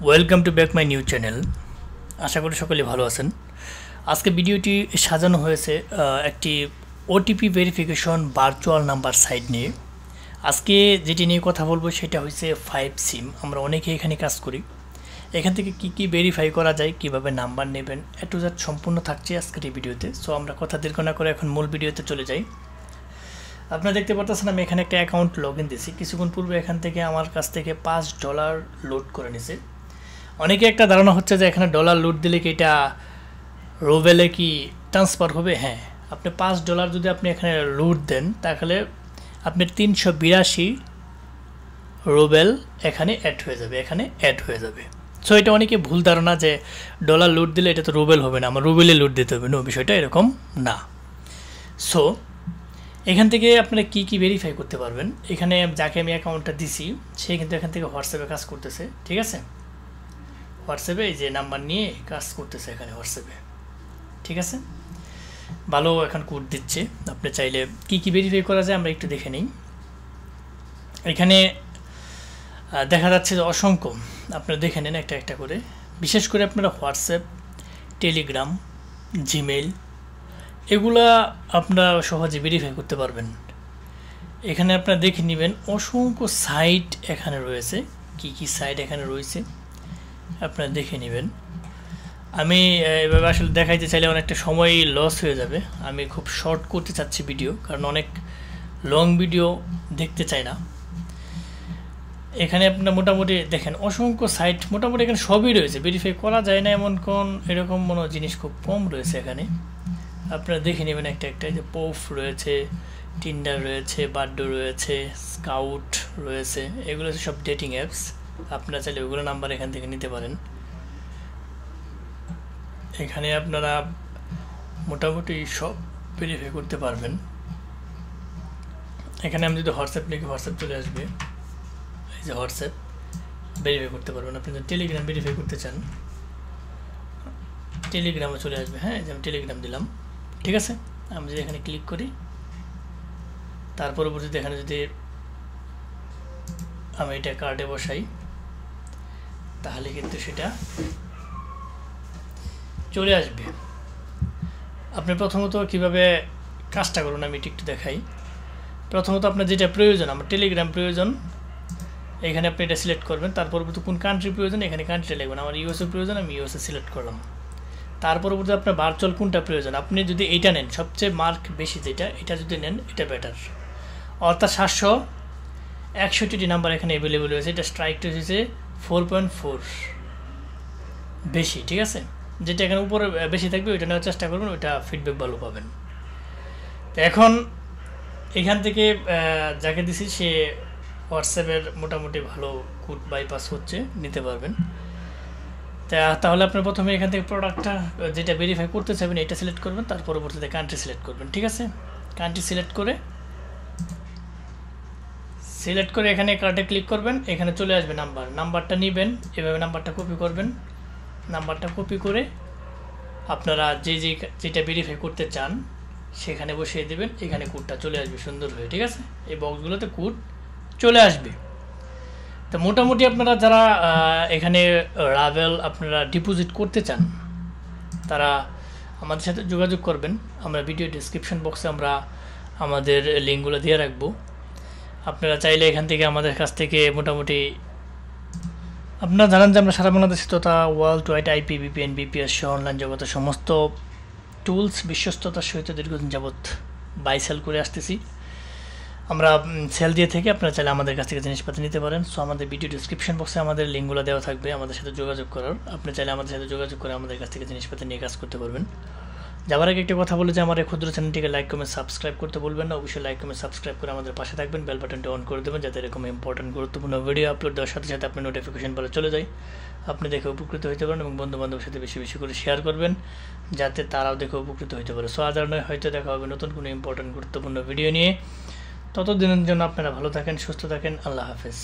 Welcome to back my new channel. আশা করি সকলে ভালো আছেন। আজকে ভিডিওটি সাজানো হয়েছে একটি OTP verification virtual number site নিয়ে। আজকে যেটি নিয়ে কথা বলবো সেটা হচ্ছে 5 সিম। আমরা অনেকে এখানে কাজ করি। এখান থেকে কি ভেরিফাই করা যায়, কিভাবে নাম্বার নেবেন, এ টু জেড সম্পূর্ণ থাকছে আজকের এই ভিডিওতে। সো আমরা কথা দীর্ঘ না করে এখন মূল ভিডিওতে চলে যাই। আপনারা দেখতে পাচ্ছেন আমি এখানে একটা অ্যাকাউন্ট লগ ইন দিয়েছি। কিছুক্ষণ পূর্বে এখান থেকে আমার কাছ থেকে $5 লোড করে নিছে। অনেকে একটা ধারণা হচ্ছে যে এখানে ডলার লোড দিলে কি এটা রুবেলে কি ট্রান্সফার হবে। হ্যাঁ, আপনি $5 যদি আপনি এখানে লোড দেন তাহলে আপনার 382 রুবেল এখানে অ্যাড হয়ে যাবে। সো এটা অনেকে ভুল ধারণা যে ডলার লোড দিলে এটা তো রুবেল হবে না, আমার রুবেলে লোড দিতে হবে। নো, বিষয়টা এরকম না। সো এখান থেকে আপনারা কি ভেরিফাই করতে পারবেন। এখানে যাকে আমি অ্যাকাউন্টটা দিছি সে কিন্তু এখান থেকে হোয়াটসঅ্যাপে কাজ করতেছে। ঠিক আছে, হোয়াটসঅ্যাপে এই যে নাম্বার নিয়ে কাজ করতেছে এখানে হোয়াটসঅ্যাপে। ঠিক আছে, ভালো এখন কোড দিচ্ছে। আপনি চাইলে কি ভেরিফাই করা যায় আমরা একটু দেখে নিই। এখানে দেখা যাচ্ছে যে অসংখ্য, আপনারা দেখে নেন একটা একটা করে। বিশেষ করে আপনারা হোয়াটসঅ্যাপ, টেলিগ্রাম, জিমেইল এগুলা আপনারা সহজে ভেরিফাই করতে পারবেন। এখানে আপনারা দেখে নেবেন অসংখ্য সাইট এখানে রয়েছে। কি সাইট এখানে রয়েছে আপনারা দেখে নেবেন। আমি এভাবে আসলে দেখাইতে চাইলে অনেকটা সময় লস হয়ে যাবে। আমি খুব শর্ট করতে চাচ্ছি ভিডিও, কারণ অনেক লং ভিডিও দেখতে চাই না। এখানে আপনারা মোটামুটি দেখেন অসংখ্য সাইট, মোটামুটি এখানে সবই রয়েছে। ভেরিফাই করা যায় না এরকম কোনো জিনিস খুব কম রয়েছে এখানে। আপনারা দেখে নেবেন একটা একটা, যে পোফ রয়েছে, টিন্ডার রয়েছে, বাড্ডো রয়েছে, স্কাউট রয়েছে। এগুলো সব ডেটিং অ্যাপস। আপনারা চাইলে ওগুলো নাম্বার এখান থেকে নিতে পারেন। এখানে আপনারা মোটামুটি সব ভেরিফাই করতে পারবেন। এখানে আমি যদি হোয়াটসঅ্যাপ লিখি হোয়াটসঅ্যাপ চলে আসবে। এই যে হোয়াটসঅ্যাপ ভেরিফাই করতে পারবেন। আপনি যদি টেলিগ্রাম ভেরিফাই করতে চান টেলিগ্রামে চলে আসবে। হ্যাঁ, যে আমি টেলিগ্রাম দিলাম। ঠিক আছে, আমি যদি এখানে ক্লিক করি, তার পরবর্তীতে এখানে যদি আমি এটা কার্ডে বসাই তাহলে কিন্তু সেটা চলে আসবে। আপনি প্রথমত কিভাবে কাজটা করুন আমি একটু দেখাই। প্রথমত আপনার যেটা প্রয়োজন, আমার টেলিগ্রাম প্রয়োজন, এখানে আপনি এটা সিলেক্ট করবেন। তার পরবর্তী কোন কান্ট্রি প্রয়োজন এখানে কান্ট্রি লিখবেন। আমার ইউএসএ প্রয়োজন, আমি ইউএসএ সিলেক্ট করলাম। তার পরবর্তী আপনার ভার্চুয়াল কোনটা প্রয়োজন, আপনি যদি এইটা নেন, সবচেয়ে মার্ক বেশি যেটা, এটা যদি নেন এটা বেটার। অর্থাৎ 761টি নাম্বার এখানে অ্যাভেলেবেল রয়েছে। এটা স্ট্রাইক হয়েছে 4.4 বেশি। ঠিক আছে, যেটা এখানে উপরে বেশি থাকবে ওইটা নেওয়ার চেষ্টা করবেন, ওইটা ফিডব্যাক ভালো পাবেন। তো এখন এখান থেকে যাকে দিছি সে হোয়াটসঅ্যাপের মোটামুটি ভালো কোড বাইপাস হচ্ছে, নিতে পারবেন। তাহলে আপনার প্রথমে এখান থেকে প্রোডাক্টটা যেটা ভেরিফাই করতে চাইবেন এটা সিলেক্ট করবেন। তার পরবর্তীতে কান্ট্রি সিলেক্ট করবেন। ঠিক আছে, কান্ট্রি সিলেক্ট করে এখানে কার্ডে ক্লিক করবেন। এখানে চলে আসবে নাম্বারটা নেবেন। এভাবে নাম্বারটা কপি করবেন। নাম্বারটা কপি করে আপনারা যেটা ভেরিফাই করতে চান সেখানে বসিয়ে দেবেন। এখানে কোডটা চলে আসবে সুন্দর হয়ে। ঠিক আছে, এই বক্সগুলোতে কোড চলে আসবে। তো মোটামুটি আপনারা যারা এখানে রাভেল আপনারা ডিপোজিট করতে চান তারা আমাদের সাথে যোগাযোগ করবেন। আমরা ভিডিও ডিসক্রিপশন বক্সে আমরা আমাদের লিঙ্কগুলো দিয়ে রাখবো। আপনারা চাইলে এখান থেকে আমাদের কাছ থেকে মোটামুটি আপনারা জানেন যে আমরা সারা বাংলাদেশে তথা world wide IP, VPN, BPS সহ অনলাইন জগতের সমস্ত টুলস বিশ্বস্ততার সহিত দীর্ঘদিন যাবৎ বাই সেল করে আসতেছি। আমরা সেল দিয়ে থেকে আপনারা চাইলে আমাদের কাছ থেকে জিনিসপাতি নিতে পারেন। সো আমাদের ভিডিও ডিসক্রিপশন বক্সে আমাদের লিঙ্কগুলো দেওয়া থাকবে আমাদের সাথে যোগাযোগ করার। আপনি চাইলে আমাদের সাথে যোগাযোগ করে আমাদের কাছ থেকে জিনিসপাতি নিয়ে কাজ করতে পারবেন। যাবার আগে একটা কথা বলে যে আমার এই ক্ষুদ্র চ্যানেলটিকে লাইক কমেন্ট সাবস্ক্রাইব করতে বলবেন না। অবশ্যই লাইক কমেন্ট সাবস্ক্রাইব করে আমাদের পাশে থাকবেন, বেল বাটনটি অন করে দেবেন যাতে এরকম ইম্পর্টেন্ট গুরুত্বপূর্ণ ভিডিও আপলোড দেওয়ার সাথে সাথে আপনার নোটিফিকেশন বলে চলে যায়, আপনি দেখে উপকৃত হতে পারেন। এবং বন্ধুবান্ধবের সাথে বেশি বেশি করে শেয়ার করবেন যাতে তারাও দেখে উপকৃত হতে পারে। সো আজ আর নয়, হয়তো দেখা হবে নতুন কোনো ইম্পর্টেন্ট গুরুত্বপূর্ণ ভিডিও নিয়ে। ততদিনের জন্য আপনারা ভালো থাকেন, সুস্থ থাকেন। আল্লাহ হাফেজ।